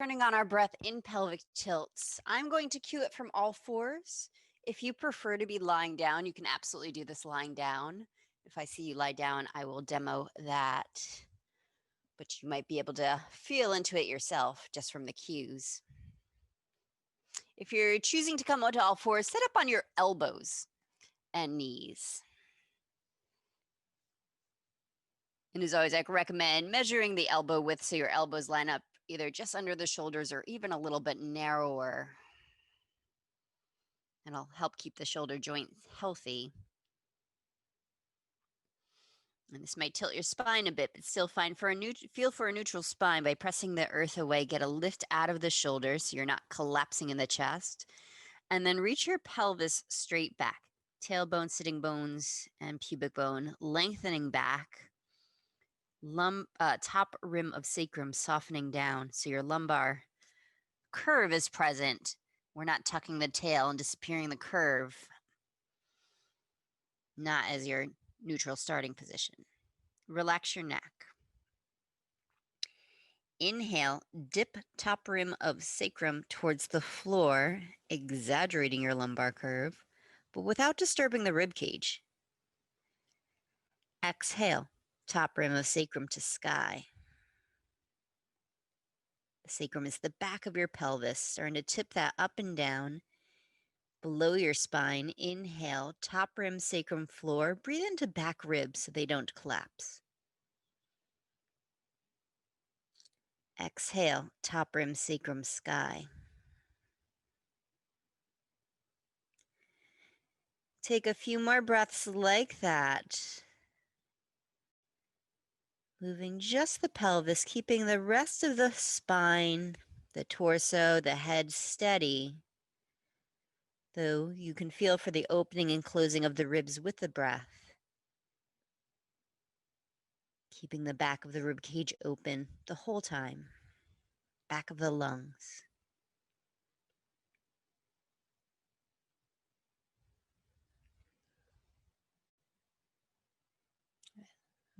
Turning on our breath in pelvic tilts. I'm going to cue it from all fours. If you prefer to be lying down, you can absolutely do this lying down. If I see you lie down, I will demo that. But you might be able to feel into it yourself just from the cues. If you're choosing to come out to all fours, sit up on your elbows and knees. And as always, I recommend measuring the elbow width so your elbows line up either just under the shoulders or even a little bit narrower. And it'll help keep the shoulder joints healthy. And this might tilt your spine a bit, but still fine. Feel for a neutral spine by pressing the earth away. Get a lift out of the shoulders so you're not collapsing in the chest. And then reach your pelvis straight back. Tailbone, sitting bones, and pubic bone lengthening back. Top rim of sacrum softening down so your lumbar curve is present. We're not tucking the tail and disappearing the curve. Not as your neutral starting position. Relax your neck. Inhale, dip top rim of sacrum towards the floor, exaggerating your lumbar curve, but without disturbing the rib cage. Exhale, top rim of sacrum to sky. The sacrum is the back of your pelvis, starting to tip that up and down below your spine. Inhale, top rim, sacrum, floor. Breathe into back ribs so they don't collapse. Exhale, top rim, sacrum, sky. Take a few more breaths like that. Moving just the pelvis, keeping the rest of the spine, the torso, the head steady. Though you can feel for the opening and closing of the ribs with the breath. Keeping the back of the rib cage open the whole time. Back of the lungs.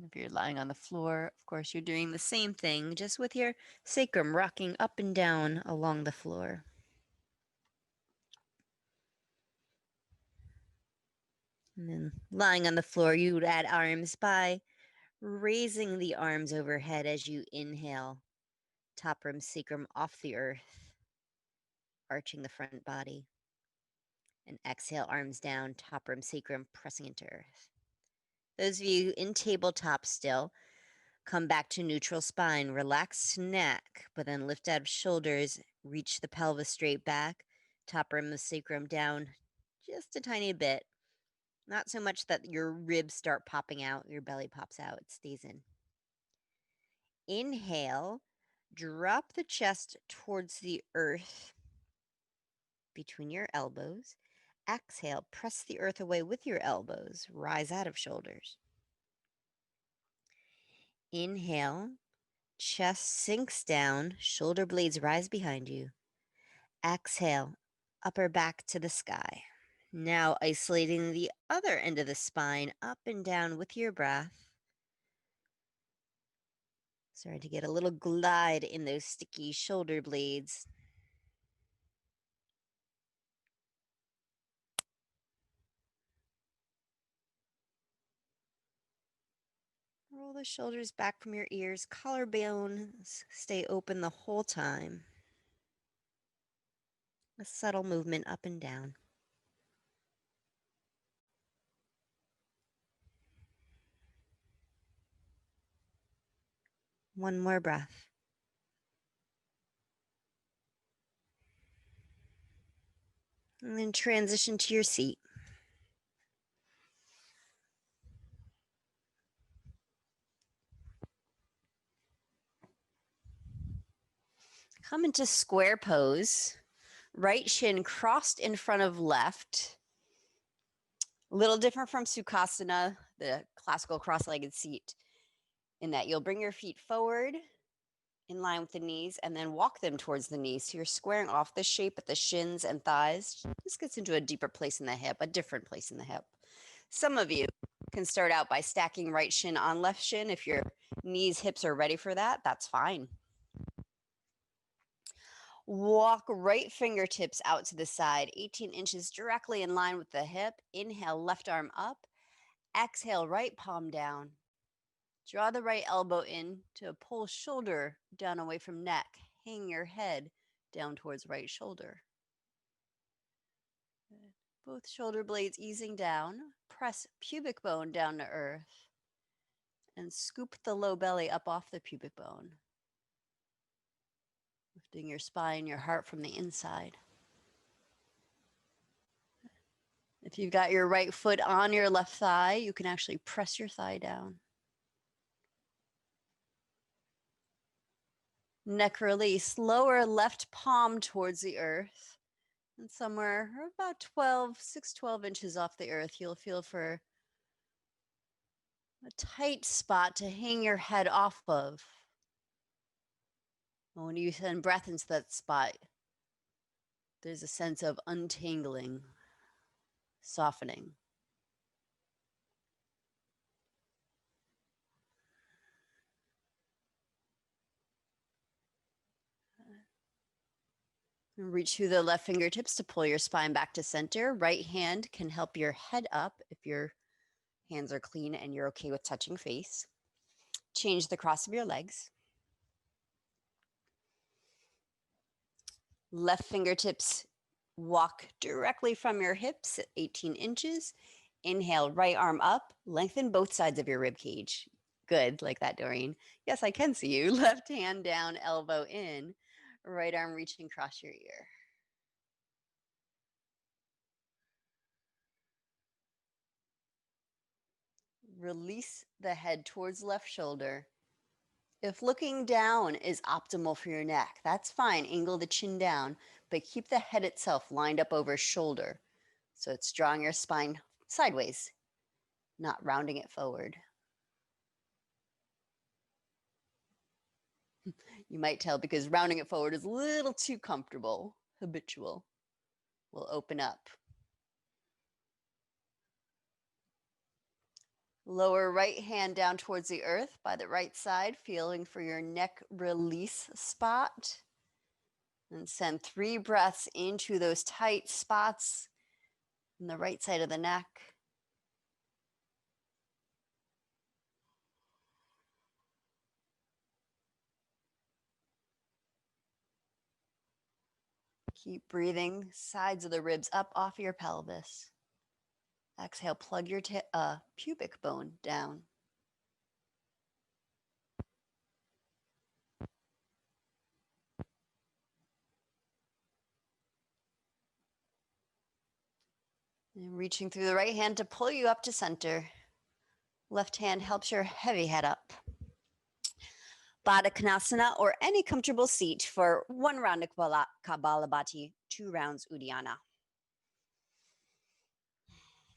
If you're lying on the floor, of course, you're doing the same thing, just with your sacrum rocking up and down along the floor. And then lying on the floor, you would add arms by raising the arms overhead as you inhale. Top rim, sacrum off the earth, arching the front body. And exhale, arms down, top rim, sacrum pressing into earth. Those of you in tabletop still, come back to neutral spine, relax neck, but then lift out of shoulders, reach the pelvis straight back, top rim of sacrum down just a tiny bit. Not so much that your ribs start popping out, your belly pops out, it stays in. Inhale, drop the chest towards the earth between your elbows. Exhale, press the earth away with your elbows, rise out of shoulders. Inhale, chest sinks down, shoulder blades rise behind you. Exhale, upper back to the sky. Now isolating the other end of the spine up and down with your breath. Starting to get a little glide in those sticky shoulder blades. Roll the shoulders back from your ears. Collarbones stay open the whole time. A subtle movement up and down. One more breath. And then transition to your seat. Come into square pose. Right shin crossed in front of left. A little different from Sukhasana, the classical cross-legged seat, in that you'll bring your feet forward in line with the knees and then walk them towards the knees. So you're squaring off the shape at the shins and thighs. This gets into a deeper place in the hip, a different place in the hip. Some of you can start out by stacking right shin on left shin. If your knees, hips are ready for that, that's fine. Walk right fingertips out to the side, 18 inches directly in line with the hip. Inhale, left arm up. Exhale, right palm down. Draw the right elbow in to pull shoulder down away from neck. Hang your head down towards right shoulder. Good. Both shoulder blades easing down. Press pubic bone down to earth. And scoop the low belly up off the pubic bone. Lifting your spine, your heart from the inside. If you've got your right foot on your left thigh, you can actually press your thigh down. Neck release, lower left palm towards the earth. And somewhere about 12 inches off the earth, you'll feel for a tight spot to hang your head off of. And when you send breath into that spot, there's a sense of untangling, softening. Reach through the left fingertips to pull your spine back to center. Right hand can help your head up if your hands are clean and you're okay with touching face. Change the cross of your legs. Left fingertips walk directly from your hips at 18 inches. Inhale, right arm up. Lengthen both sides of your rib cage. Good, like that, Doreen. Yes, I can see you. Left hand down, elbow in. Right arm reaching across your ear. Release the head towards left shoulder. If looking down is optimal for your neck, that's fine. Angle the chin down, but keep the head itself lined up over shoulder. So it's drawing your spine sideways, not rounding it forward. You might tell because rounding it forward is a little too comfortable, habitual. We'll open up. Lower right hand down towards the earth by the right side, feeling for your neck release spot. And send 3 breaths into those tight spots on the right side of the neck. Keep breathing, sides of the ribs up off your pelvis. Exhale, plug your pubic bone down. And reaching through the right hand to pull you up to center. Left hand helps your heavy head up. Baddha Konasana or any comfortable seat for 1 round of Kapalabhati, 2 rounds Uddiyana.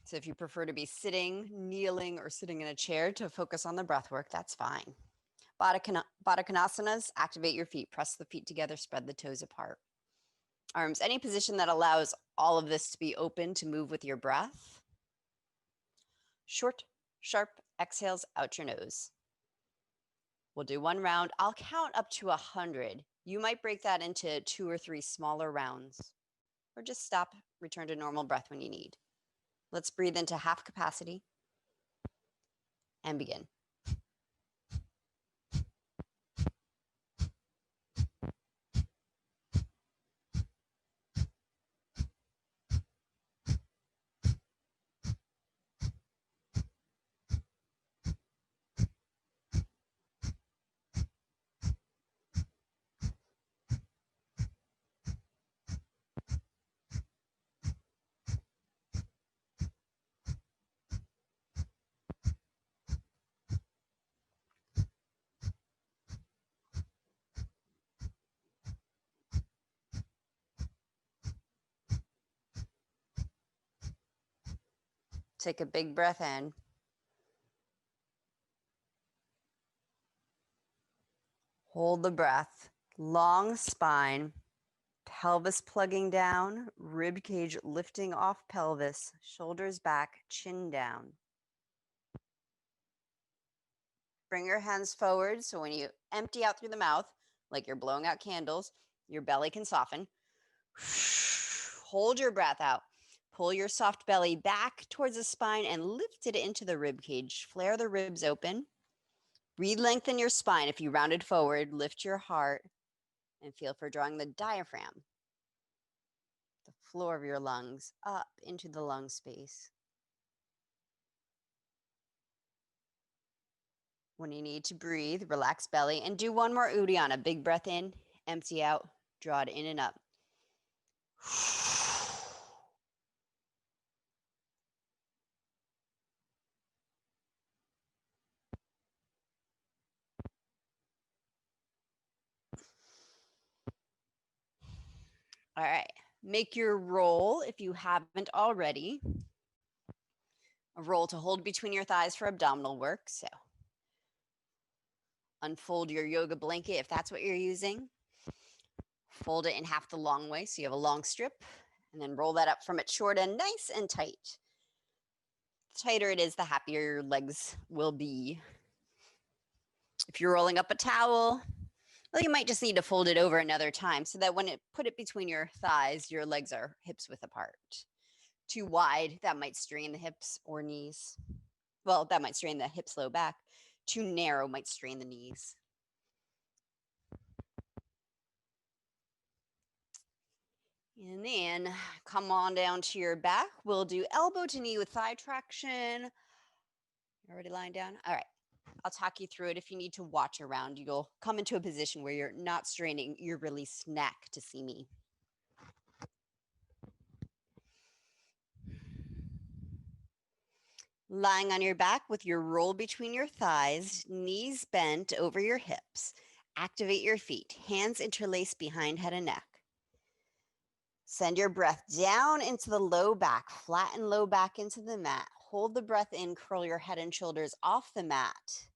So if you prefer to be sitting, kneeling, or sitting in a chair to focus on the breath work, that's fine. Baddha Konasanas, activate your feet, press the feet together, spread the toes apart. Arms, any position that allows all of this to be open to move with your breath. Short, sharp exhales out your nose. We'll do 1 round. I'll count up to 100. You might break that into 2 or 3 smaller rounds, or just stop, return to normal breath when you need. Let's breathe into half capacity and begin. Take a big breath in. Hold the breath. Long spine, pelvis plugging down, rib cage lifting off pelvis, shoulders back, chin down. Bring your hands forward so when you empty out through the mouth, like you're blowing out candles, Your belly can soften. Hold your breath out. Pull your soft belly back towards the spine and lift it into the rib cage. Flare the ribs open. Re-lengthen your spine. If you rounded forward, lift your heart and feel for drawing the diaphragm, the floor of your lungs, up into the lung space. When you need to breathe, relax belly and do one more Uddiyana. Big breath in, empty out, draw it in and up. All right, make your roll if you haven't already. A roll to hold between your thighs for abdominal work. So unfold your yoga blanket if that's what you're using. Fold it in half the long way so you have a long strip, and then roll that up from its short end nice and tight. The tighter it is, the happier your legs will be. If you're rolling up a towel, well, you might just need to fold it over another time so that when it put it between your thighs, your legs are hips width apart. Too wide, that might strain the hips or knees. Well, that might strain the hips, low back. Too narrow might strain the knees. And then come on down to your back. We'll do elbow to knee with thigh traction. Already lying down? All right. I'll talk you through it. If you need to watch around, you'll come into a position where you're not straining, you're really snack to see me. Lying on your back with your roll between your thighs, knees bent over your hips. Activate your feet, hands interlaced behind head and neck. Send your breath down into the low back, flatten low back into the mat. Hold the breath in, curl your head and shoulders off the mat.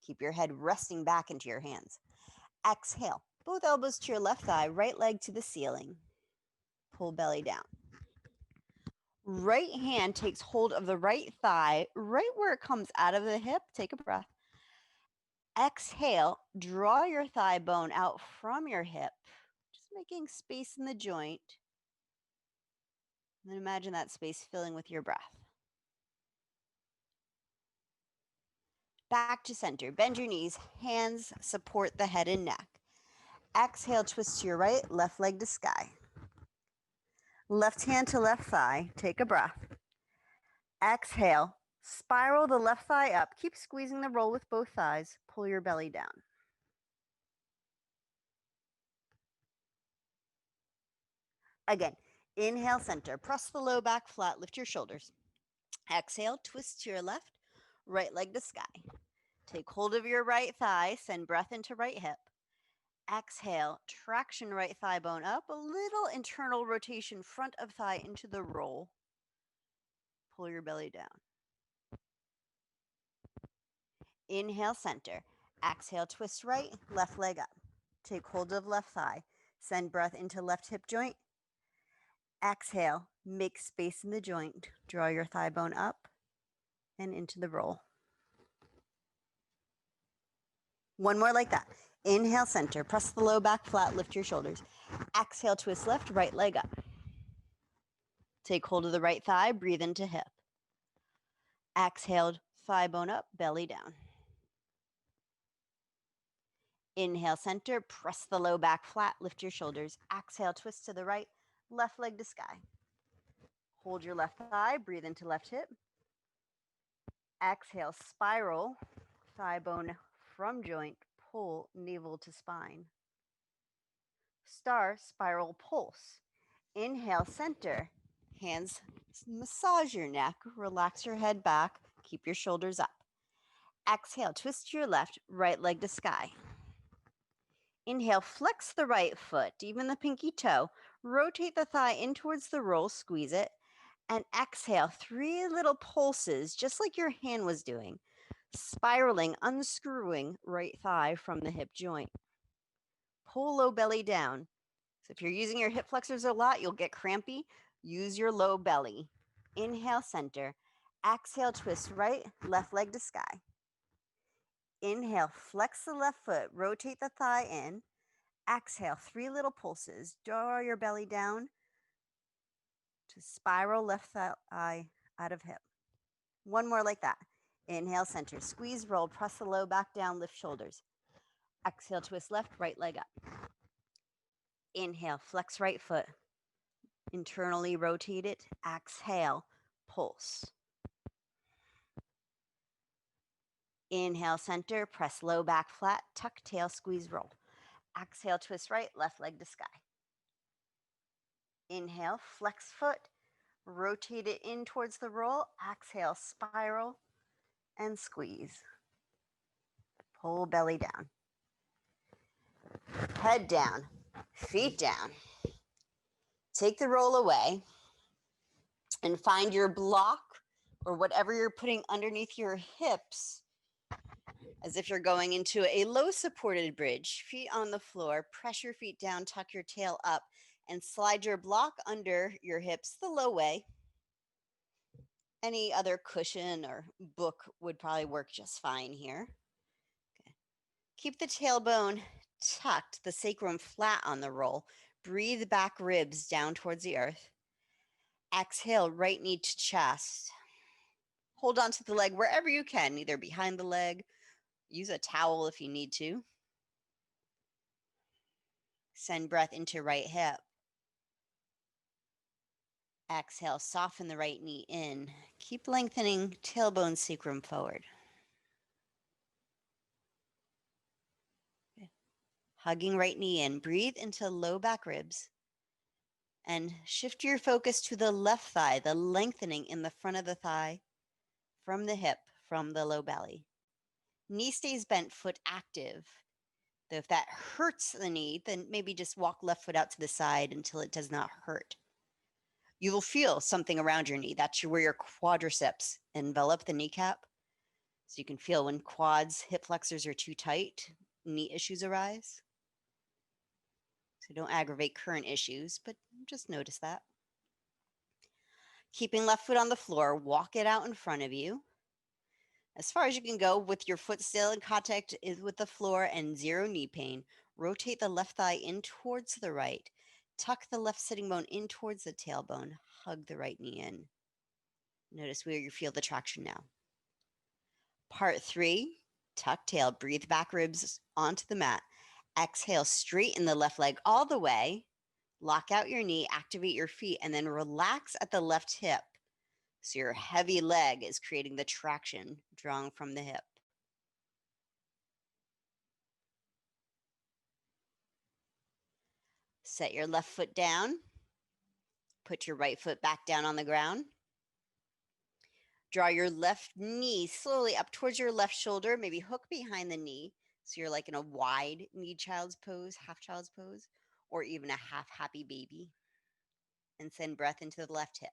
Keep your head resting back into your hands. Exhale, both elbows to your left thigh, right leg to the ceiling. Pull belly down. Right hand takes hold of the right thigh, right where it comes out of the hip. Take a breath. Exhale, draw your thigh bone out from your hip, just making space in the joint. And then imagine that space filling with your breath. Back to center. Bend your knees. Hands support the head and neck. Exhale, twist to your right, left leg to sky. Left hand to left thigh. Take a breath. Exhale, spiral the left thigh up. Keep squeezing the roll with both thighs. Pull your belly down. Again, inhale, center. Press the low back flat. Lift your shoulders. Exhale, twist to your left, right leg to sky. Take hold of your right thigh. Send breath into right hip. Exhale, traction right thigh bone up. A little internal rotation front of thigh into the roll. Pull your belly down. Inhale, center. Exhale, twist right, left leg up. Take hold of left thigh. Send breath into left hip joint. Exhale, make space in the joint. Draw your thigh bone up and into the roll. One more like that. Inhale, center. Press the low back flat. Lift your shoulders. Exhale, twist left, right leg up. Take hold of the right thigh. Breathe into hip. Exhale, thigh bone up, belly down. Inhale, center. Press the low back flat. Lift your shoulders. Exhale, twist to the right, left leg to sky. Hold your left thigh. Breathe into left hip. Exhale, spiral, thigh bone from joint, pull navel to spine. Star, spiral, pulse. Inhale, center. Hands massage your neck. Relax your head back. Keep your shoulders up. Exhale, twist your left, right leg to sky. Inhale, flex the right foot, even the pinky toe. Rotate the thigh in towards the roll, squeeze it. And exhale, 3 little pulses, just like your hand was doing. Spiraling, unscrewing right thigh from the hip joint. Pull low belly down. So if you're using your hip flexors a lot, you'll get crampy. Use your low belly. Inhale, center. Exhale, twist right, left leg to sky. Inhale, flex the left foot, rotate the thigh in. Exhale, 3 little pulses. Draw your belly down to spiral left thigh out of hip. One more like that. Inhale, center. Squeeze, roll, press the low back down, lift shoulders. Exhale, twist left, right leg up. Inhale, flex right foot. Internally rotate it. Exhale, pulse. Inhale, center, press low back flat, tuck tail, squeeze, roll. Exhale, twist right, left leg to sky. Inhale, flex foot, rotate it in towards the roll. Exhale, spiral and squeeze. Pull belly down. Head down, feet down. Take the roll away and find your block or whatever you're putting underneath your hips as if you're going into a low supported bridge. Feet on the floor, press your feet down, tuck your tail up, and slide your block under your hips the low way. Any other cushion or book would probably work just fine here. Okay. Keep the tailbone tucked, the sacrum flat on the roll. Breathe back ribs down towards the earth. Exhale, right knee to chest. Hold on to the leg wherever you can, either behind the leg. Use a towel if you need to. Send breath into right hip. Exhale, soften the right knee in. Keep lengthening tailbone sacrum forward. Okay. Hugging right knee in. Breathe into low back ribs. And shift your focus to the left thigh, the lengthening in the front of the thigh, from the hip, from the low belly. Knee stays bent, foot active. Though if that hurts the knee, then maybe just walk left foot out to the side until it does not hurt. You will feel something around your knee. That's where your quadriceps envelop the kneecap. So you can feel when quads, hip flexors are too tight, knee issues arise. So don't aggravate current issues, but just notice that. Keeping left foot on the floor, walk it out in front of you. As far as you can go with your foot still in contact with the floor and zero knee pain. Rotate the left thigh in towards the right. Tuck the left sitting bone in towards the tailbone. Hug the right knee in. Notice where you feel the traction now. Part 3, tuck tail. Breathe back ribs onto the mat. Exhale, straighten the left leg all the way. Lock out your knee, activate your feet, and then relax at the left hip. So your heavy leg is creating the traction, drawing from the hip. Set your left foot down. Put your right foot back down on the ground. Draw your left knee slowly up towards your left shoulder, maybe hook behind the knee. So you're like in a wide knee child's pose, half child's pose, or even a half happy baby. And send breath into the left hip.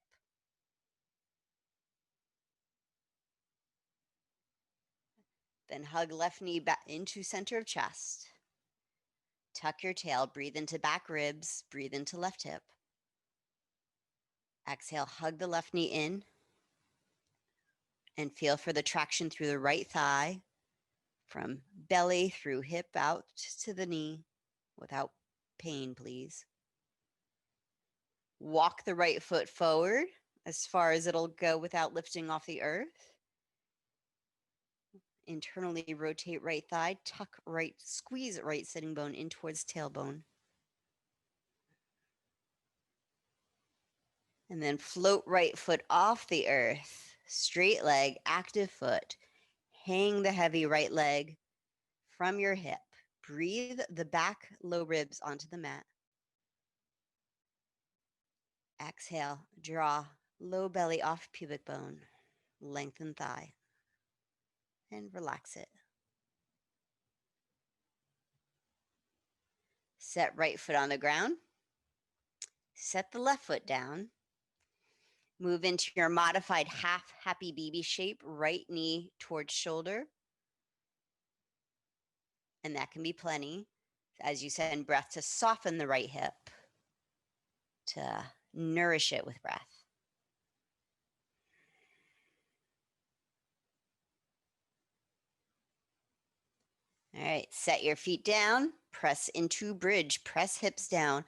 Then hug left knee back into center of chest. Tuck your tail, breathe into back ribs, breathe into left hip. Exhale, hug the left knee in and feel for the traction through the right thigh, from belly through hip out to the knee without pain, please. Walk the right foot forward as far as it'll go without lifting off the earth. Internally rotate right thigh, tuck right, squeeze right sitting bone in towards tailbone. And then float right foot off the earth, straight leg, active foot. Hang the heavy right leg from your hip. Breathe the back low ribs onto the mat. Exhale, draw low belly off pubic bone, lengthen thigh, and relax it. Set right foot on the ground. Set the left foot down. Move into your modified half happy baby shape, right knee towards shoulder. And that can be plenty as you send breath to soften the right hip, to nourish it with breath. All right, set your feet down, Press into bridge. Press hips down.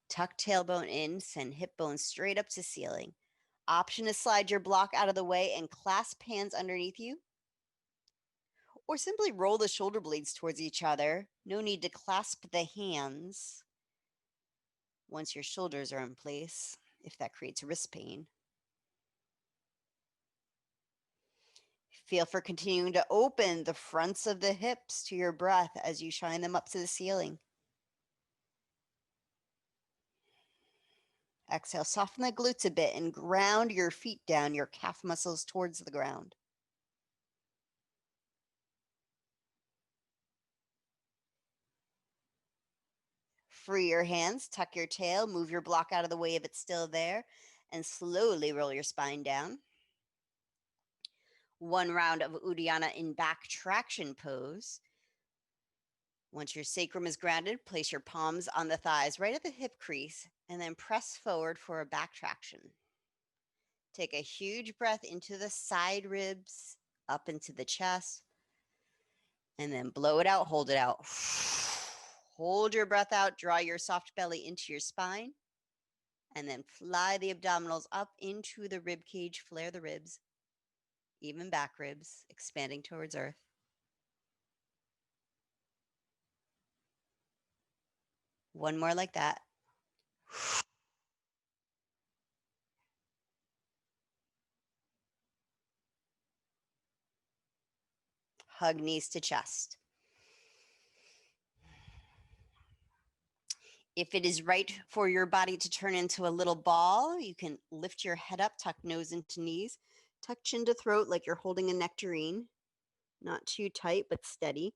Tuck tailbone in. Send hip bones straight up to ceiling. Option to slide your block out of the way and clasp hands underneath you. Or simply roll the shoulder blades towards each other. No need to clasp the hands once your shoulders are in place, if that creates wrist pain. Feel for continuing to open the fronts of the hips to your breath as you shine them up to the ceiling. Exhale, soften the glutes a bit and ground your feet down, your calf muscles towards the ground. Free your hands, tuck your tail, move your block out of the way if it's still there, and slowly roll your spine down. One round of Uddiyana in back traction pose. Once your sacrum is grounded, place your palms on the thighs right at the hip crease, and then press forward for a back traction. Take a huge breath into the side ribs, up into the chest, and then blow it out, hold it out. Hold your breath out, draw your soft belly into your spine, and then fly the abdominals up into the rib cage, flare the ribs, even back ribs, expanding towards earth. One more like that. Hug knees to chest. If it is right for your body to turn into a little ball, you can lift your head up, tuck nose into knees, tuck chin to throat like you're holding a nectarine. Not too tight, but steady.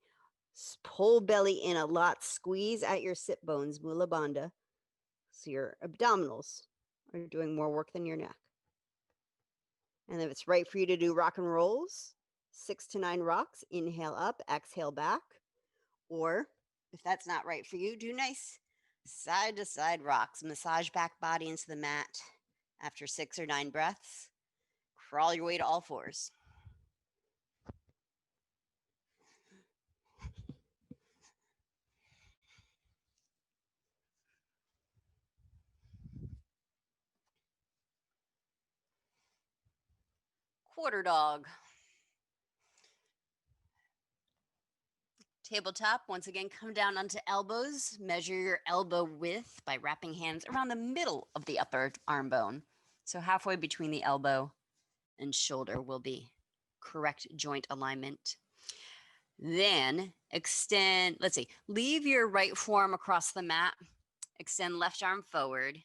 Pull belly in a lot. Squeeze at your sit bones, Mula Bandha. So your abdominals are doing more work than your neck. And if it's right for you to do rock and rolls, 6 to 9 rocks, inhale up, exhale back. Or if that's not right for you, do nice side to side rocks. Massage back body into the mat after 6 or 9 breaths. Crawl your way to all fours. Quarter dog. Tabletop, once again, come down onto elbows. Measure your elbow width by wrapping hands around the middle of the upper arm bone. So halfway between the elbow and shoulder will be correct joint alignment. Then extend, leave your right forearm across the mat. Extend left arm forward.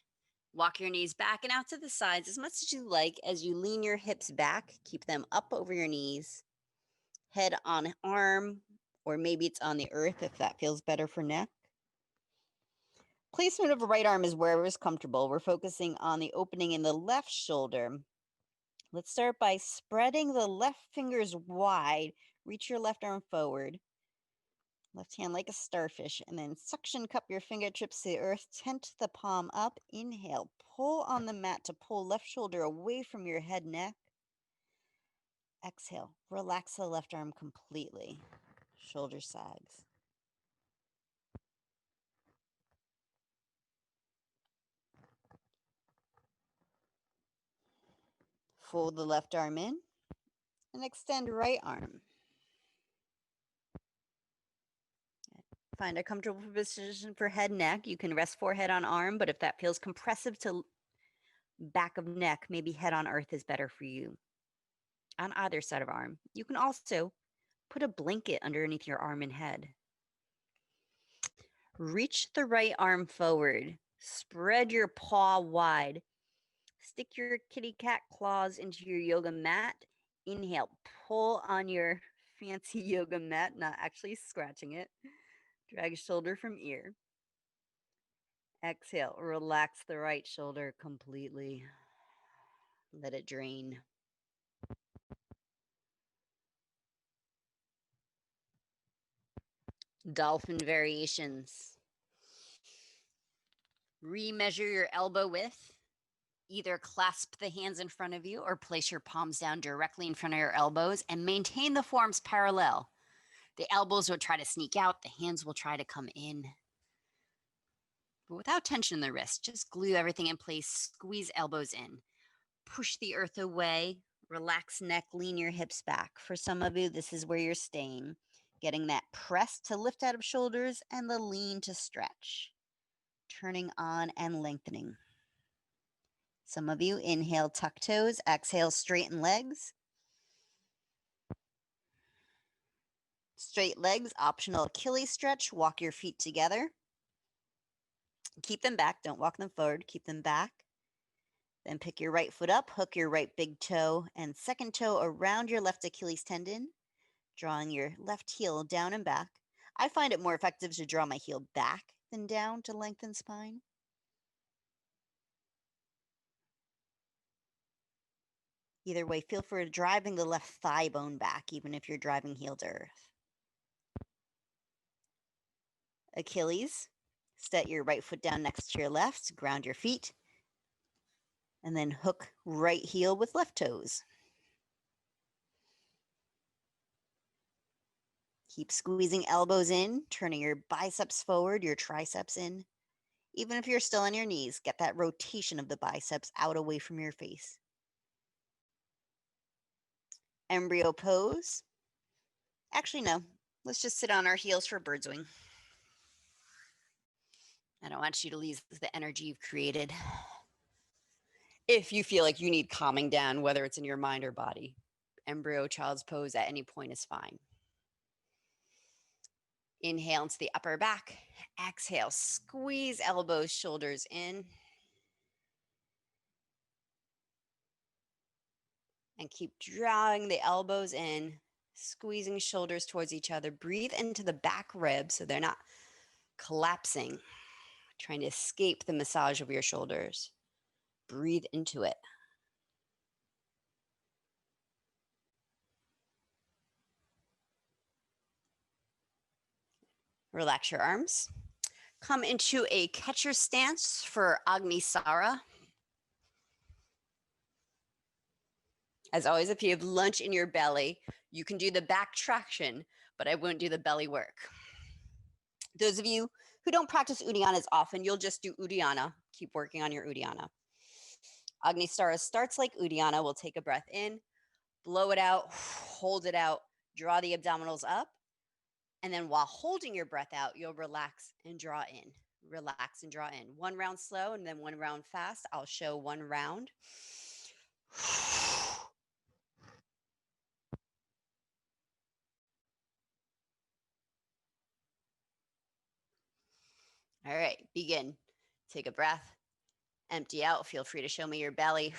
Walk your knees back and out to the sides as much as you like as you lean your hips back. Keep them up over your knees. Head on arm, or maybe it's on the earth if that feels better for neck. Placement of the right arm is wherever is comfortable. We're focusing on the opening in the left shoulder. Let's start by spreading the left fingers wide. Reach your left arm forward. Left hand like a starfish, and then suction cup your fingertips to the earth. Tent the palm up. Inhale. Pull on the mat to pull left shoulder away from your head, neck. Exhale. Relax the left arm completely. Shoulder sags. Fold the left arm in and extend right arm. Find a comfortable position for head, neck. You can rest forehead on arm, but if that feels compressive to back of neck, maybe head on earth is better for you. On either side of arm. You can also put a blanket underneath your arm and head. Reach the right arm forward. Spread your paw wide. Stick your kitty cat claws into your yoga mat. Inhale, pull on your fancy yoga mat, not actually scratching it. Drag shoulder from ear. Exhale, relax the right shoulder completely. Let it drain. Dolphin variations. Remeasure your elbow width. Either clasp the hands in front of you or place your palms down directly in front of your elbows and maintain the forearms parallel. The elbows will try to sneak out. The hands will try to come in. but without tension in the wrist. Just glue everything in place, squeeze elbows in. Push the earth away, relax neck, lean your hips back. For some of you, this is where you're staying. Getting that press to lift out of shoulders and the lean to stretch. Turning on and lengthening. Some of you, inhale, tuck toes, exhale, straighten legs. Straight legs, optional Achilles stretch. Walk your feet together. Keep them back. Don't walk them forward. Keep them back. Then pick your right foot up, hook your right big toe and second toe around your left Achilles tendon, drawing your left heel down and back. I find it more effective to draw my heel back than down to lengthen spine. Either way, feel for driving the left thigh bone back, even if you're driving heel to earth. Achilles, set your right foot down next to your left, ground your feet, and then hook right heel with left toes. Keep squeezing elbows in, turning your biceps forward, your triceps in. Even if you're still on your knees, get that rotation of the biceps out away from your face. Embryo pose. Actually, no. Let's just sit on our heels for bird's wing. I don't want you to lose the energy you've created. If you feel like you need calming down, whether it's in your mind or body, embryo child's pose at any point is fine. Inhale into the upper back. Exhale, squeeze elbows, shoulders in. And keep drawing the elbows in, squeezing shoulders towards each other. Breathe into the back ribs so they're not collapsing, trying to escape the massage of your shoulders. Breathe into it. Relax your arms. Come into a catcher stance for Agnisara. As always, if you have lunch in your belly, you can do the back traction, but I won't do the belly work. Those of you who don't practice Uddiyana as often, you'll just do Uddiyana. Keep working on your Uddiyana. Agnisara starts like Uddiyana. We'll take a breath in, blow it out, hold it out, draw the abdominals up. And then while holding your breath out, you'll relax and draw in. Relax and draw in. One round slow and then one round fast. I'll show one round. All right, begin. Take a breath, empty out. Feel free to show me your belly.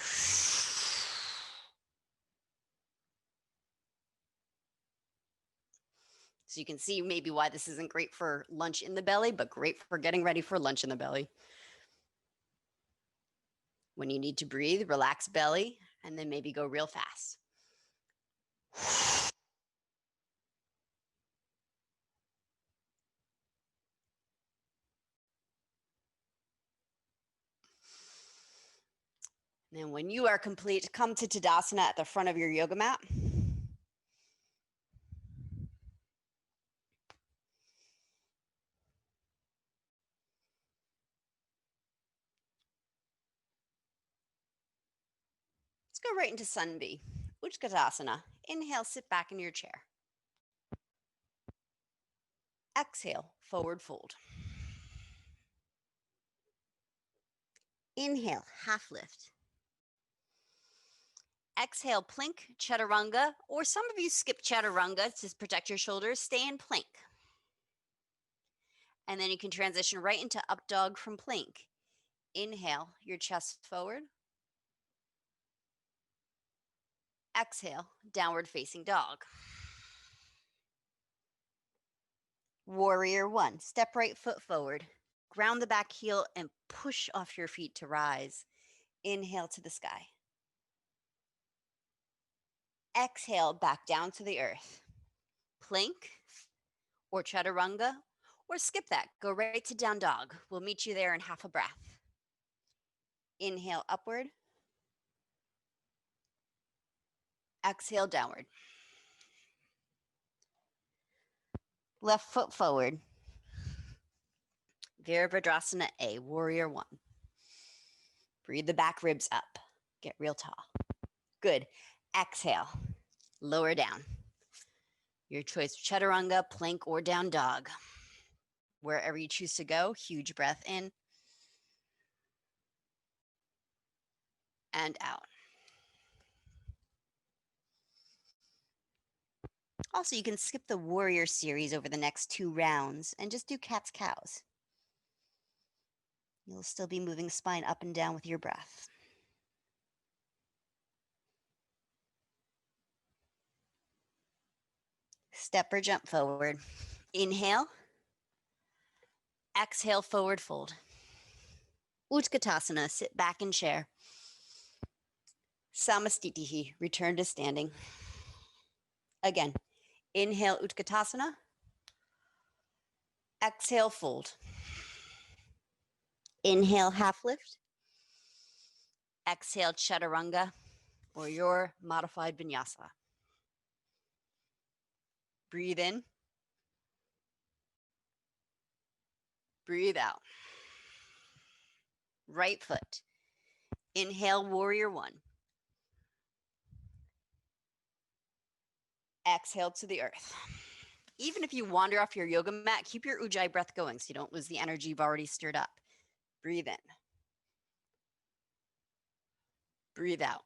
So you can see maybe why this isn't great for lunch in the belly, but great for getting ready for lunch in the belly. When you need to breathe, relax belly, and then maybe go real fast. And then when you are complete, come to Tadasana at the front of your yoga mat. Let's go right into Sun B, Utkatasana. Inhale, sit back in your chair. Exhale, forward fold. Inhale, half lift. Exhale, plank, chaturanga, or some of you skip chaturanga to protect your shoulders. Stay in plank. And then you can transition right into up dog from plank. Inhale, your chest forward. Exhale, downward facing dog. Warrior one, step right foot forward. Ground the back heel and push off your feet to rise. Inhale to the sky. Exhale, back down to the earth. Plank or chaturanga, or skip that. Go right to down dog. We'll meet you there in half a breath. Inhale, upward. Exhale, downward. Left foot forward. Virabhadrasana A, Warrior One. Breathe the back ribs up. Get real tall. Good. Exhale. Lower down. Your choice, chaturanga, plank, or down dog. Wherever you choose to go, huge breath in and out. Also, you can skip the warrior series over the next 2 rounds and just do cat's cows. You'll still be moving spine up and down with your breath. Step or jump forward. Inhale. Exhale, forward fold. Utkatasana, sit back in chair. Samastitihi, return to standing. Again, inhale, Utkatasana. Exhale, fold. Inhale, half lift. Exhale, chaturanga, or your modified vinyasa. Breathe in. Breathe out. Right foot. Inhale, warrior one. Exhale to the earth. Even if you wander off your yoga mat, keep your ujjayi breath going so you don't lose the energy you've already stirred up. Breathe in. Breathe out.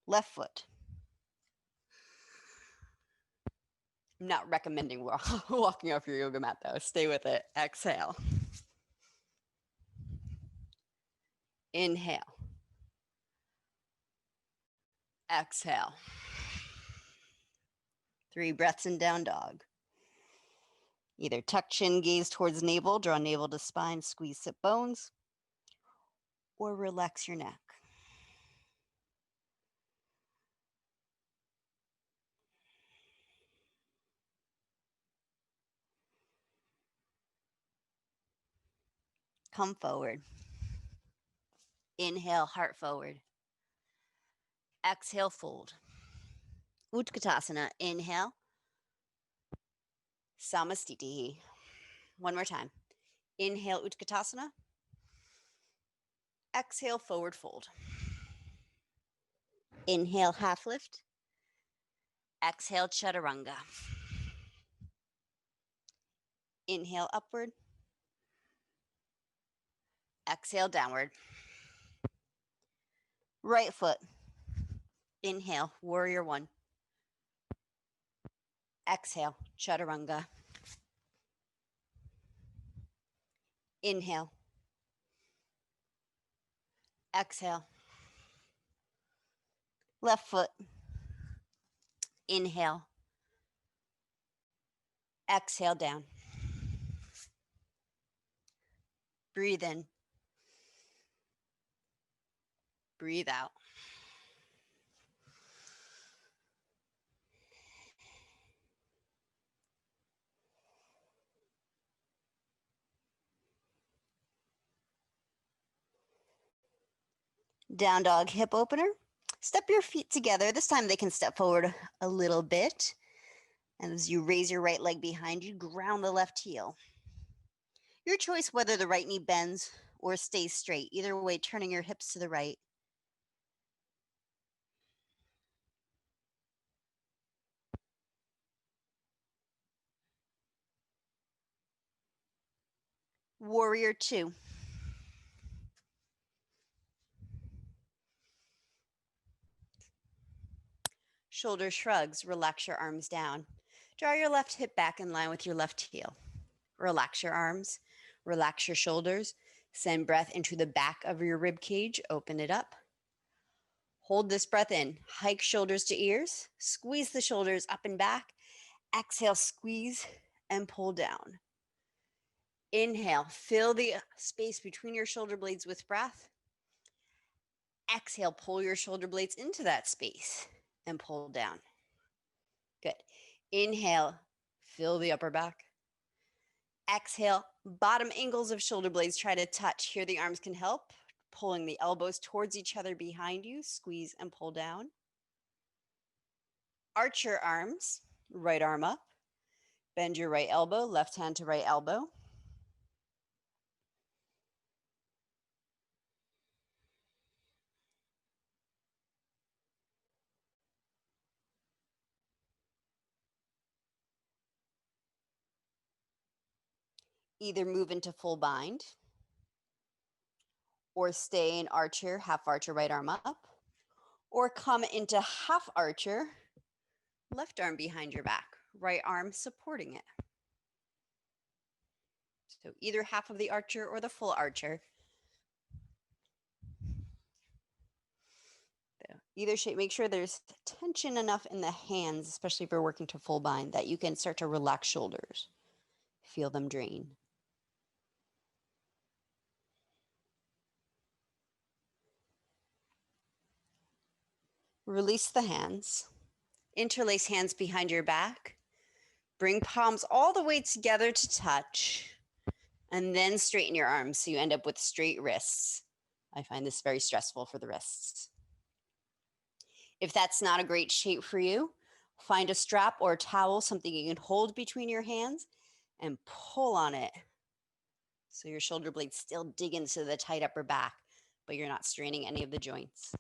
Left foot. I'm not recommending walking off your yoga mat though. Stay with it. Exhale. Inhale. Exhale. 3 breaths in down dog. Either tuck chin, gaze towards navel, draw navel to spine, squeeze sit bones, or relax your neck. Come forward. Inhale, heart forward. Exhale, fold. Utkatasana, inhale. Samastitihi. One more time. Inhale, Utkatasana. Exhale, forward fold. Inhale, half lift. Exhale, chaturanga. Inhale, upward. Exhale, downward. Right foot. Inhale, warrior one. Exhale, chaturanga. Inhale. Exhale. Left foot. Inhale. Exhale down. Breathe in. Breathe out. Down dog hip opener. Step your feet together. This time they can step forward a little bit. And as you raise your right leg behind you, ground the left heel. Your choice whether the right knee bends or stays straight. Either way, turning your hips to the right. Warrior two. Shoulder shrugs, relax your arms down. Draw your left hip back in line with your left heel. Relax your arms, relax your shoulders. Send breath into the back of your rib cage, open it up. Hold this breath in, hike shoulders to ears, squeeze the shoulders up and back. Exhale, squeeze and pull down. Inhale, fill the space between your shoulder blades with breath. Exhale, pull your shoulder blades into that space and pull down. Good. Inhale, fill the upper back. Exhale, bottom angles of shoulder blades try to touch. Here the arms can help. Pulling the elbows towards each other behind you, squeeze and pull down. Arch your arms, right arm up. Bend your right elbow, left hand to right elbow. Either move into full bind or stay in archer, half archer, right arm up, or come into half archer, left arm behind your back, right arm supporting it. So either half of the archer or the full archer. Either shape, make sure there's tension enough in the hands, especially if you're working to full bind, that you can start to relax shoulders. Feel them drain. Release the hands. Interlace hands behind your back. Bring palms all the way together to touch. And then straighten your arms so you end up with straight wrists. I find this very stressful for the wrists. If that's not a great shape for you, find a strap or a towel, something you can hold between your hands and pull on it. So your shoulder blades still dig into the tight upper back, but you're not straining any of the joints.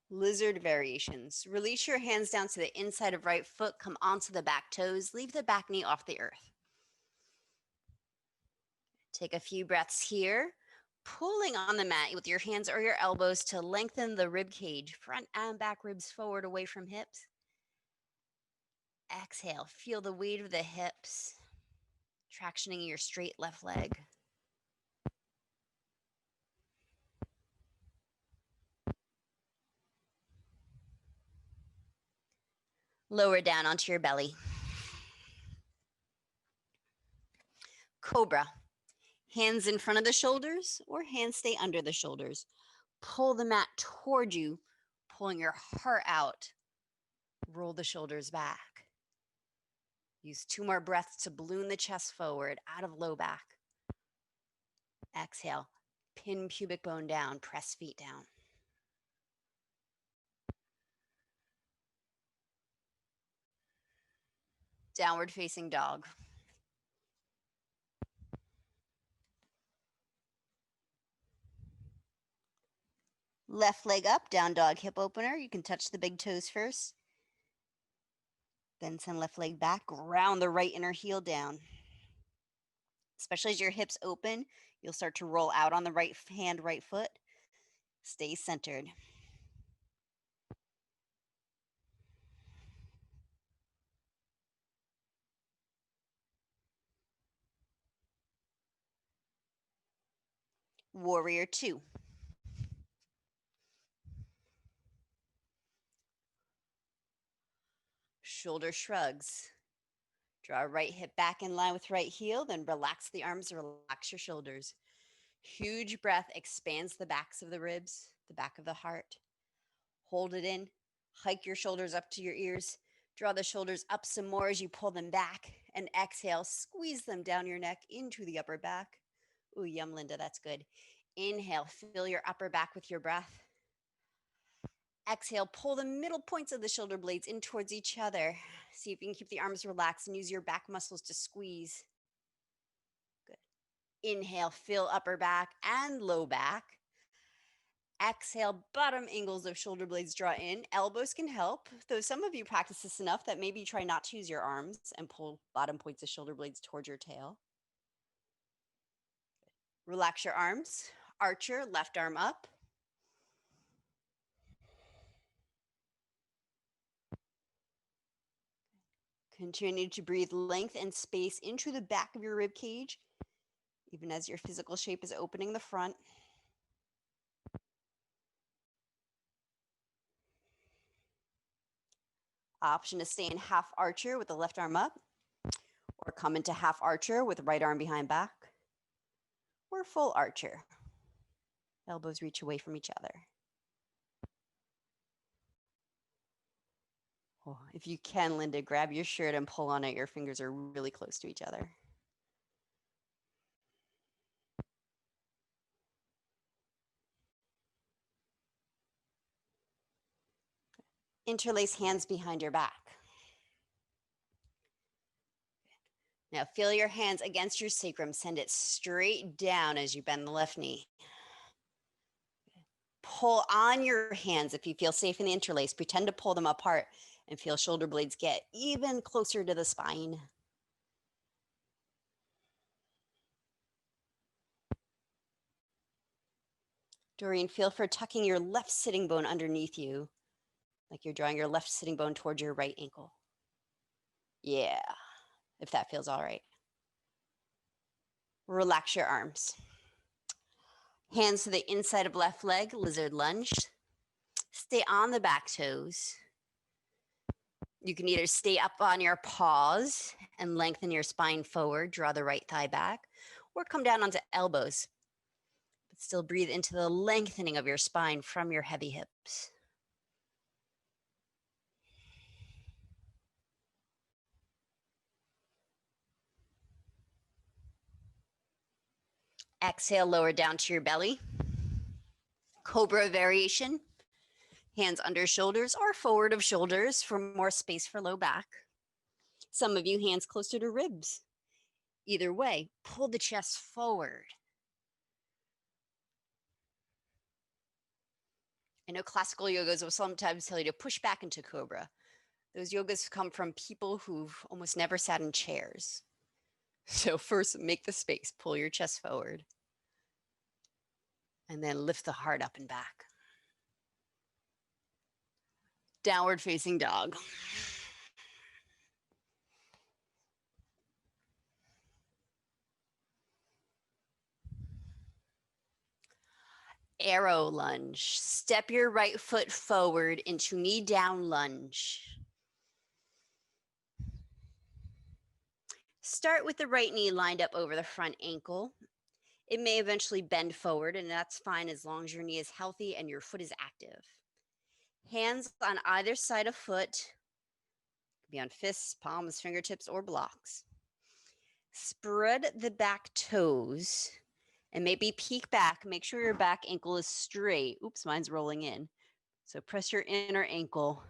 Lizard variations. Release your hands down to the inside of right foot, come onto the back toes, leave the back knee off the earth. Take a few breaths here, pulling on the mat with your hands or your elbows to lengthen the rib cage, front and back ribs forward away from hips. Exhale, feel the weight of the hips, tractioning your straight left leg. Lower down onto your belly. Cobra. Hands in front of the shoulders or hands stay under the shoulders. Pull the mat toward you, pulling your heart out. Roll the shoulders back. Use 2 more breaths to balloon the chest forward out of low back. Exhale, pin pubic bone down, press feet down. Downward facing dog. Left leg up, down dog hip opener. You can touch the big toes first. Then send left leg back, ground the right inner heel down. Especially as your hips open, you'll start to roll out on the right hand, right foot. Stay centered. Warrior 2. Shoulder shrugs. Draw right hip back in line with right heel, then relax the arms, relax your shoulders. Huge breath expands the backs of the ribs, the back of the heart. Hold it in, hike your shoulders up to your ears. Draw the shoulders up some more as you pull them back, and exhale, squeeze them down your neck into the upper back. Ooh, yum, Linda, that's good. Inhale, fill your upper back with your breath. Exhale, pull the middle points of the shoulder blades in towards each other. See if you can keep the arms relaxed and use your back muscles to squeeze. Good. Inhale, fill upper back and low back. Exhale, bottom angles of shoulder blades draw in. Elbows can help, though some of you practice this enough that maybe try not to use your arms and pull bottom points of shoulder blades towards your tail. Relax your arms. Archer, left arm up. Continue to breathe length and space into the back of your rib cage, even as your physical shape is opening the front. Option to stay in half archer with the left arm up, or come into half archer with right arm behind back, or full archer. Elbows reach away from each other. Oh, if you can, Linda, grab your shirt and pull on it. Your fingers are really close to each other. Interlace hands behind your back. Now feel your hands against your sacrum. Send it straight down as you bend the left knee. Pull on your hands if you feel safe in the interlace. Pretend to pull them apart and feel shoulder blades get even closer to the spine. Doreen, feel for tucking your left sitting bone underneath you, like you're drawing your left sitting bone towards your right ankle. Yeah, if that feels all right. Relax your arms. Hands to the inside of left leg, lizard lunge. Stay on the back toes. You can either stay up on your paws and lengthen your spine forward, draw the right thigh back, or come down onto elbows. But still breathe into the lengthening of your spine from your heavy hips. Exhale, lower down to your belly. Cobra variation. Hands under shoulders or forward of shoulders for more space for low back. Some of you, hands closer to ribs. Either way, pull the chest forward. I know classical yogas will sometimes tell you to push back into cobra. Those yogas come from people who've almost never sat in chairs. So first, make the space, pull your chest forward, and then lift the heart up and back. Downward facing dog. Arrow lunge. Step your right foot forward into knee down lunge. Start with the right knee lined up over the front ankle. It may eventually bend forward, and that's fine as long as your knee is healthy and your foot is active. Hands on either side of foot. Could be on fists, palms, fingertips, or blocks. Spread the back toes and maybe peek back. Make sure your back ankle is straight. Oops, mine's rolling in. So press your inner ankle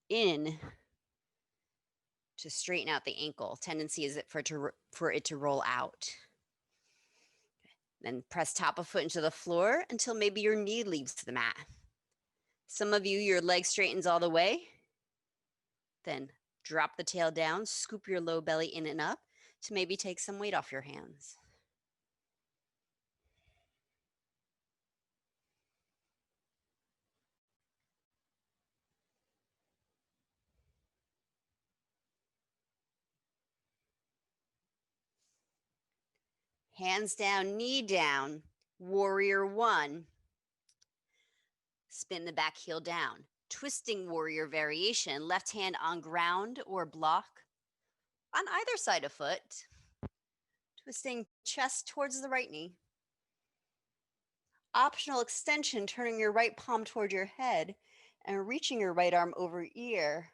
in to straighten out the ankle. Tendency is for it to roll out. Then press top of foot into the floor until maybe your knee leaves the mat. Some of you, your leg straightens all the way. Then drop the tail down, scoop your low belly in and up to maybe take some weight off your hands. Hands down, knee down, warrior one. Spin the back heel down. Twisting warrior variation, left hand on ground or block on either side of foot. Twisting chest towards the right knee. Optional extension, turning your right palm toward your head and reaching your right arm over ear.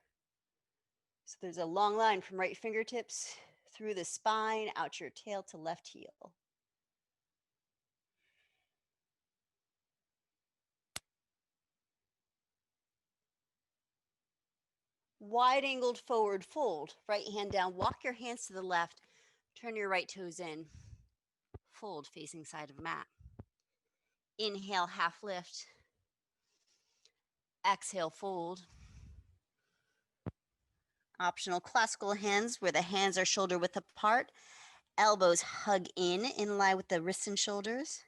So there's a long line from right fingertips through the spine, out your tail to left heel. Wide angled forward fold, right hand down, walk your hands to the left, turn your right toes in, fold facing side of mat. Inhale, half lift. Exhale, fold. Optional classical hands where the hands are shoulder width apart, elbows hug in line with the wrists and shoulders.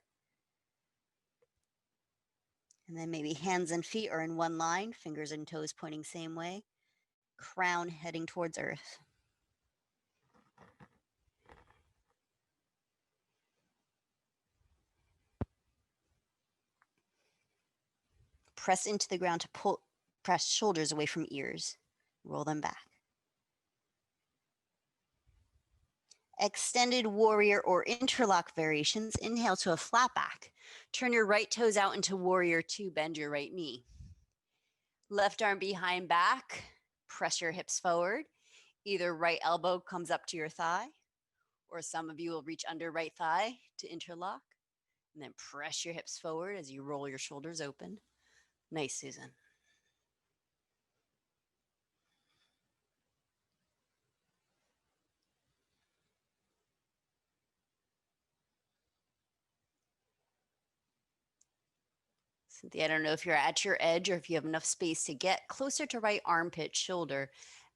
And then maybe hands and feet are in one line, fingers and toes pointing same way. Crown heading towards earth. Press into the ground to press shoulders away from ears. Roll them back. Extended warrior or interlock variations. Inhale to a flat back. Turn your right toes out into warrior two, bend your right knee. Left arm behind back, press your hips forward. Either right elbow comes up to your thigh, or some of you will reach under right thigh to interlock, and then press your hips forward as you roll your shoulders open. Nice, Susan. Cynthia, I don't know if you're at your edge or if you have enough space to get closer to right armpit, shoulder,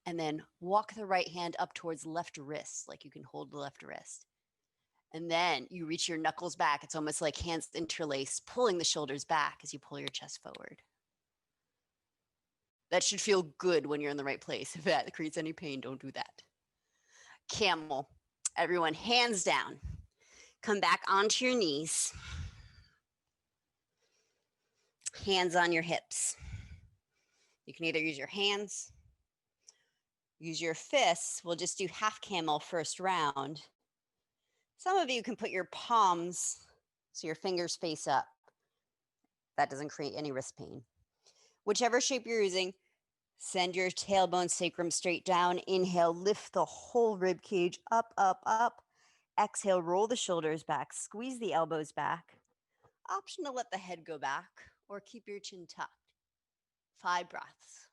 and then walk the right hand up towards left wrist, like you can hold the left wrist. And then you reach your knuckles back. It's almost like hands interlaced, pulling the shoulders back as you pull your chest forward. That should feel good when you're in the right place. If that creates any pain, don't do that. Camel. Everyone, hands down. Come back onto your knees. Hands on your hips. You can either use your hands, use your fists. We'll just do half camel first round. Some of you can put your palms so your fingers face up. That doesn't create any wrist pain. Whichever shape you're using, send your tailbone sacrum straight down. Inhale, lift the whole rib cage up, up, up. Exhale, roll the shoulders back, squeeze the elbows back. Option to let the head go back or keep your chin tucked. 5 breaths.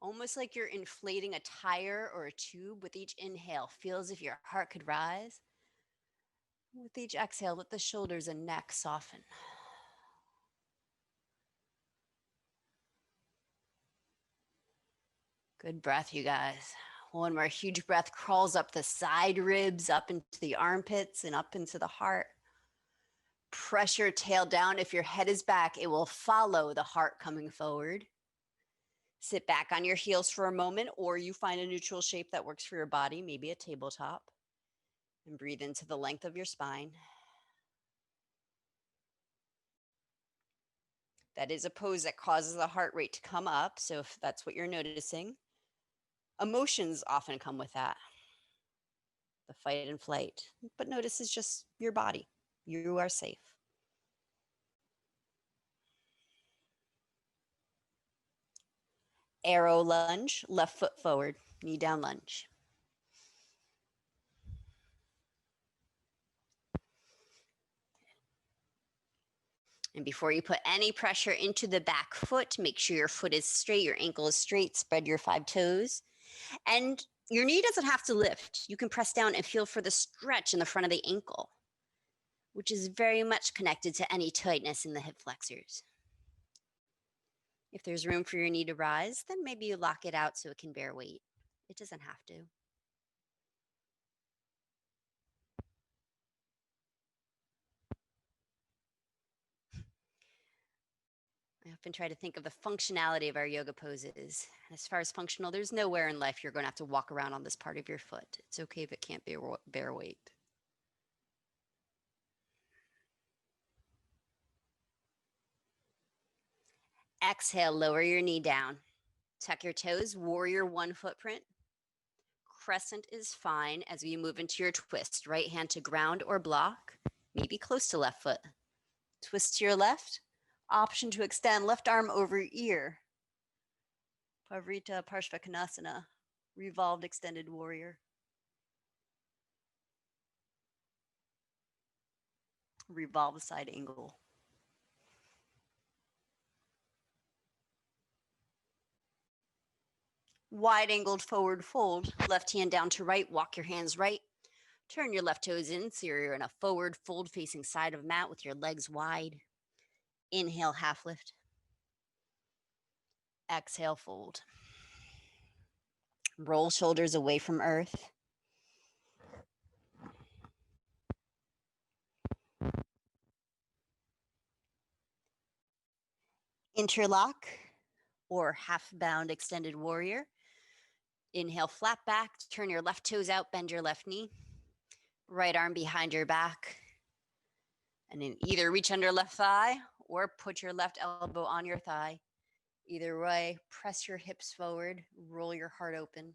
Almost like you're inflating a tire or a tube with each inhale. Feel as if your heart could rise. With each exhale, let the shoulders and neck soften. Good breath, you guys. One more huge breath crawls up the side ribs, up into the armpits, and up into the heart. Press your tail down. If your head is back, it will follow the heart coming forward. Sit back on your heels for a moment, or you find a neutral shape that works for your body, maybe a tabletop, and breathe into the length of your spine. That is a pose that causes the heart rate to come up. So if that's what you're noticing, emotions often come with that, the fight and flight. But notice it's just your body. You are safe. Arrow lunge, left foot forward, knee down lunge. And before you put any pressure into the back foot, make sure your foot is straight, your ankle is straight, spread your 5 toes. And your knee doesn't have to lift. You can press down and feel for the stretch in the front of the ankle, which is very much connected to any tightness in the hip flexors. If there's room for your knee to rise, then maybe you lock it out so it can bear weight. It doesn't have to. I often try to think of the functionality of our yoga poses. As far as functional, there's nowhere in life you're going to have to walk around on this part of your foot. It's okay if it can't bear weight. Exhale, lower your knee down. Tuck your toes, warrior 1 footprint. Crescent is fine as we move into your twist. Right hand to ground or block, maybe close to left foot. Twist to your left. Option to extend left arm over ear. Pavrita Parshvakonasana, revolved extended warrior. Revolve side angle. Wide angled forward fold, left hand down to right, walk your hands right. Turn your left toes in so you're in a forward fold facing side of mat with your legs wide. Inhale, half lift. Exhale, fold. Roll shoulders away from earth. Interlock or half bound extended warrior. Inhale, flat back, turn your left toes out, bend your left knee. Right arm behind your back. And then either reach under left thigh or put your left elbow on your thigh. Either way, press your hips forward, roll your heart open.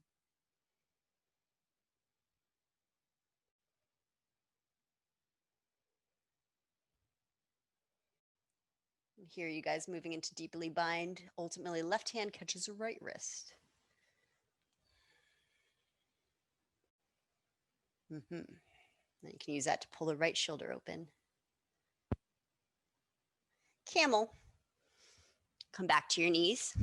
And here you guys moving into deeply bind. Ultimately, left hand catches the right wrist. Then you can use that to pull the right shoulder open. Camel. Come back to your knees.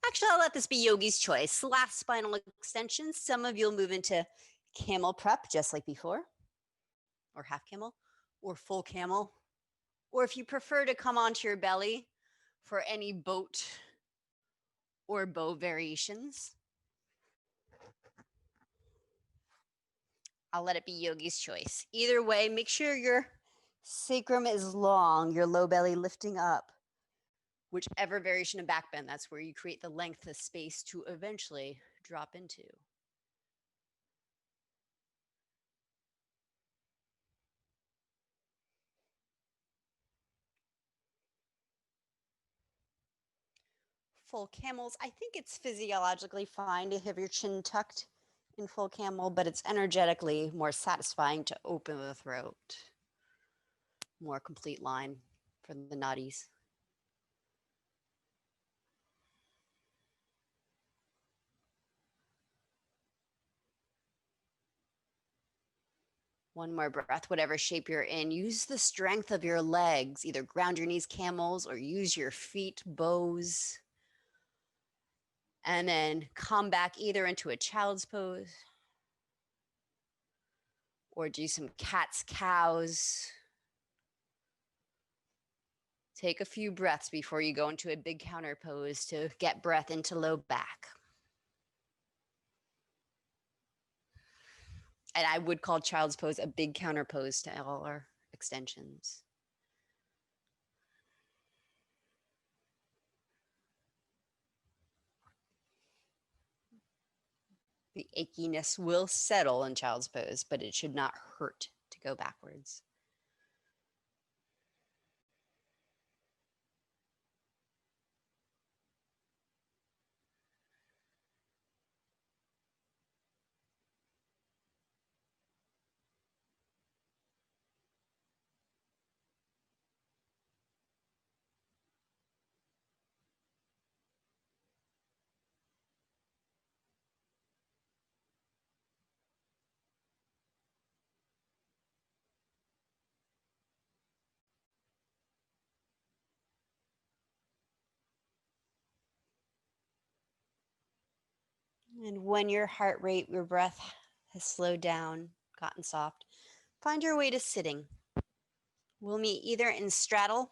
Actually, I'll let this be yogi's choice. Last spinal extension. Some of you'll move into camel prep, just like before, or half camel, or full camel. Or if you prefer to come onto your belly for any boat or bow variations, I'll let it be yogi's choice. Either way, make sure your sacrum is long, your low belly lifting up. Whichever variation of back bend, that's where you create the length of space to eventually drop into. Full camels, I think it's physiologically fine to have your chin tucked in full camel, but it's energetically more satisfying to open the throat. More complete line for the nadis. One more breath, whatever shape you're in. Use the strength of your legs. Either ground your knees camels or use your feet bows. And then come back either into a child's pose or do some cat's cows. Take a few breaths before you go into a big counter pose to get breath into low back. And I would call child's pose a big counter pose to all our extensions. The achiness will settle in child's pose, but it should not hurt to go backwards. And when your heart rate, your breath has slowed down, gotten soft, find your way to sitting. We'll meet either in straddle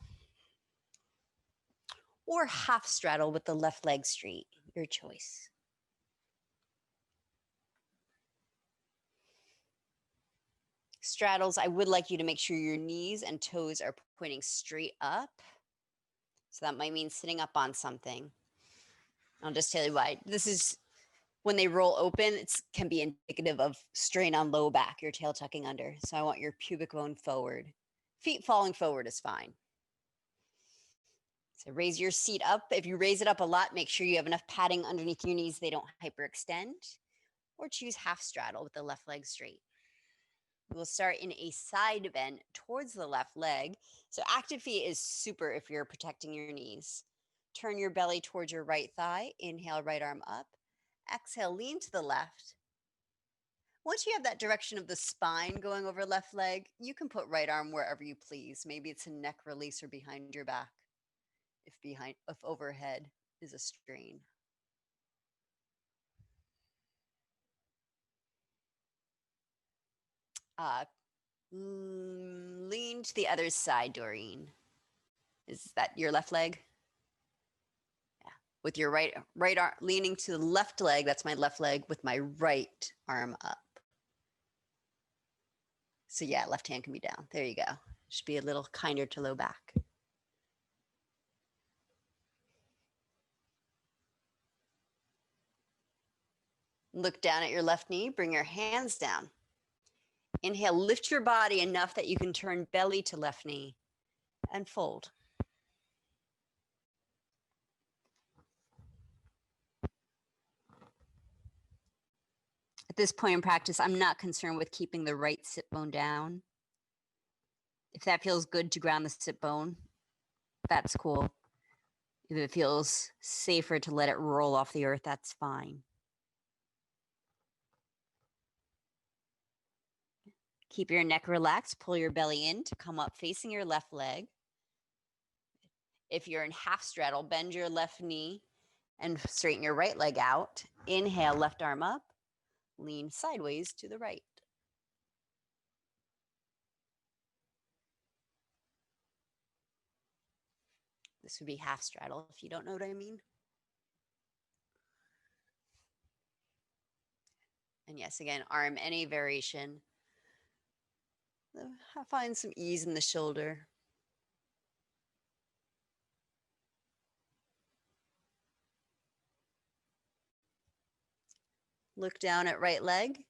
or half straddle with the left leg straight, your choice. Straddles, I would like you to make sure your knees and toes are pointing straight up. So that might mean sitting up on something. I'll just tell you why. This is when they roll open, it can be indicative of strain on low back, your tail tucking under. So I want your pubic bone forward. Feet falling forward is fine. So raise your seat up. If you raise it up a lot, make sure you have enough padding underneath your knees, they don't hyperextend. Or choose half straddle with the left leg straight. We'll start in a side bend towards the left leg. So active feet is super if you're protecting your knees. Turn your belly towards your right thigh. Inhale, right arm up. Exhale, lean to the left. Once you have that direction of the spine going over left leg, you can put right arm wherever you please. Maybe it's a neck release or behind your back if overhead is a strain. Lean to the other side, Doreen. Is that your left leg? Yeah. With your right arm leaning to the left leg, that's my left leg with my right arm up. So yeah, left hand can be down. There you go. Should be a little kinder to low back. Look down at your left knee, bring your hands down. Inhale, lift your body enough that you can turn belly to left knee and fold. At this point in practice, I'm not concerned with keeping the right sit bone down. If that feels good to ground the sit bone, that's cool. If it feels safer to let it roll off the earth, that's fine. Keep your neck relaxed, pull your belly in to come up facing your left leg. If you're in half straddle, bend your left knee and straighten your right leg out. Inhale, left arm up, lean sideways to the right. This would be half straddle if you don't know what I mean. And yes, again, arm any variation. Find some ease in the shoulder. Look down at right leg.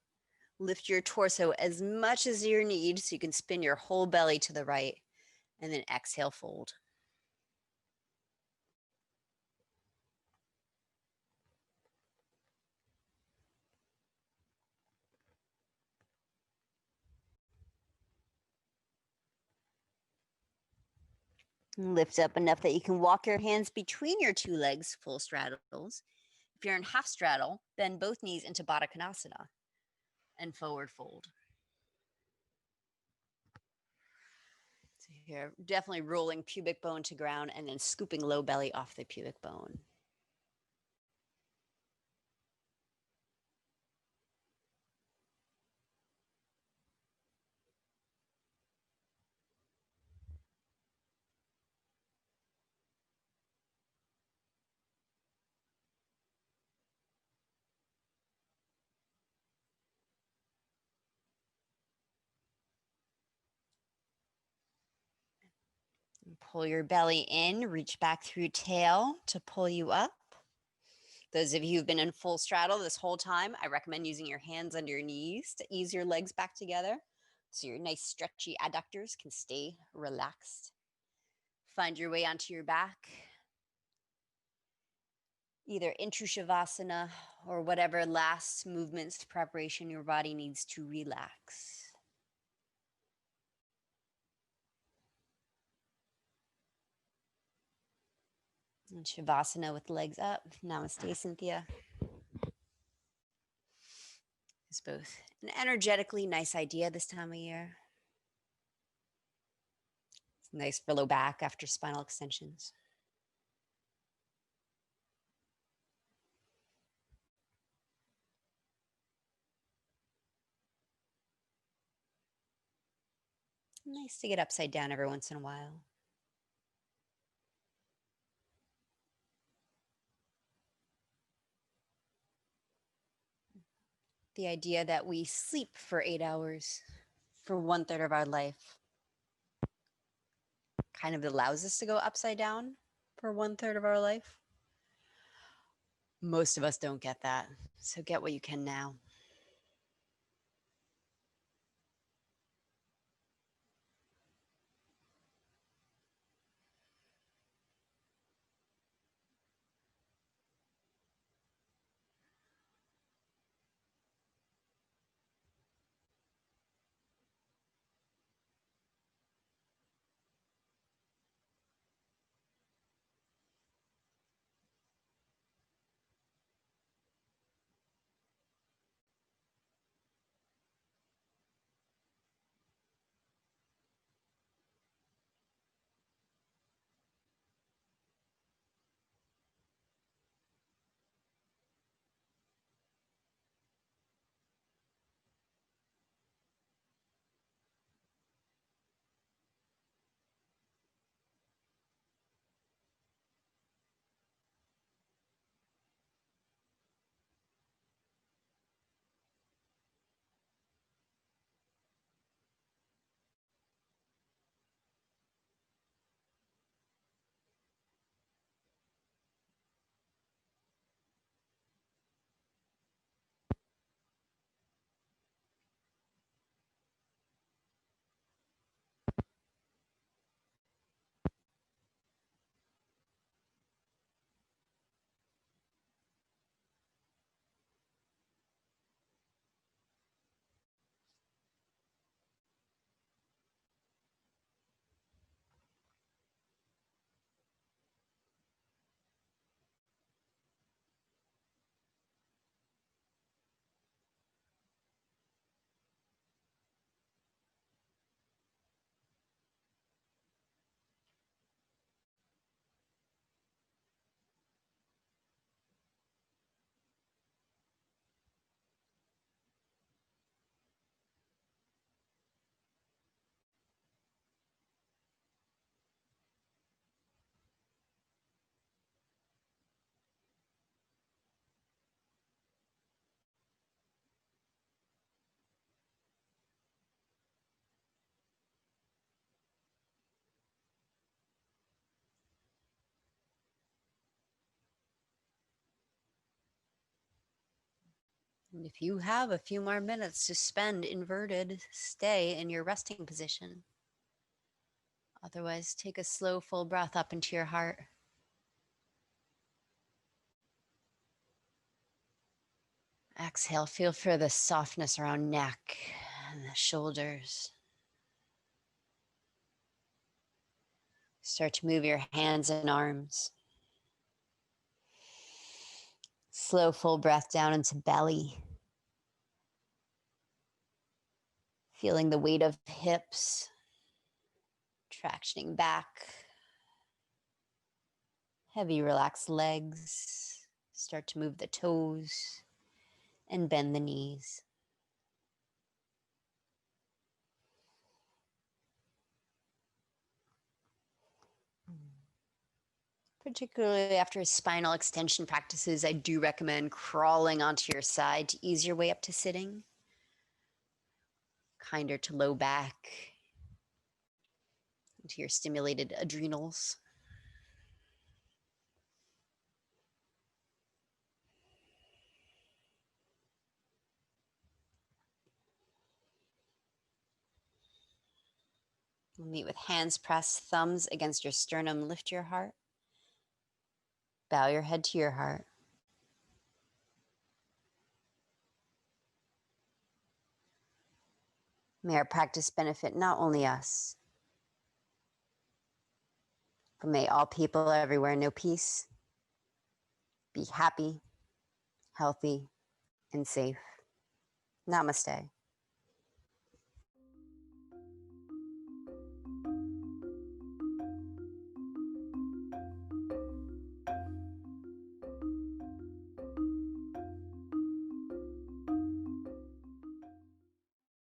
Lift your torso as much as you need so you can spin your whole belly to the right. And then exhale, fold. Lift up enough that you can walk your hands between your two legs, full straddles. If you're in half straddle, bend both knees into Baddha Konasana and forward fold. So here, definitely rolling pubic bone to ground and then scooping low belly off the pubic bone. Pull your belly in, reach back through tail to pull you up. Those of you who've been in full straddle this whole time, I recommend using your hands under your knees to ease your legs back together so your nice stretchy adductors can stay relaxed. Find your way onto your back, either into Shavasana or whatever last movements preparation your body needs to relax. And Shavasana with legs up. Namaste, Cynthia. It's both an energetically nice idea this time of year. It's nice for low back after spinal extensions. Nice to get upside down every once in a while. The idea that we sleep for 8 hours for 1/3 of our life kind of allows us to go upside down for 1/3 of our life. Most of us don't get that. So get what you can now. And if you have a few more minutes to spend inverted, stay in your resting position. Otherwise, take a slow, full breath up into your heart. Exhale, feel for the softness around neck and the shoulders. Start to move your hands and arms. Slow, full breath down into belly. Feeling the weight of hips, tractioning back. Heavy, relaxed legs. Start to move the toes and bend the knees. Particularly after spinal extension practices, I do recommend crawling onto your side to ease your way up to sitting. Kinder to low back, to your stimulated adrenals. We'll meet with hands pressed, thumbs against your sternum. Lift your heart. Bow your head to your heart. May our practice benefit not only us, but may all people everywhere know peace, be happy, healthy, and safe. Namaste.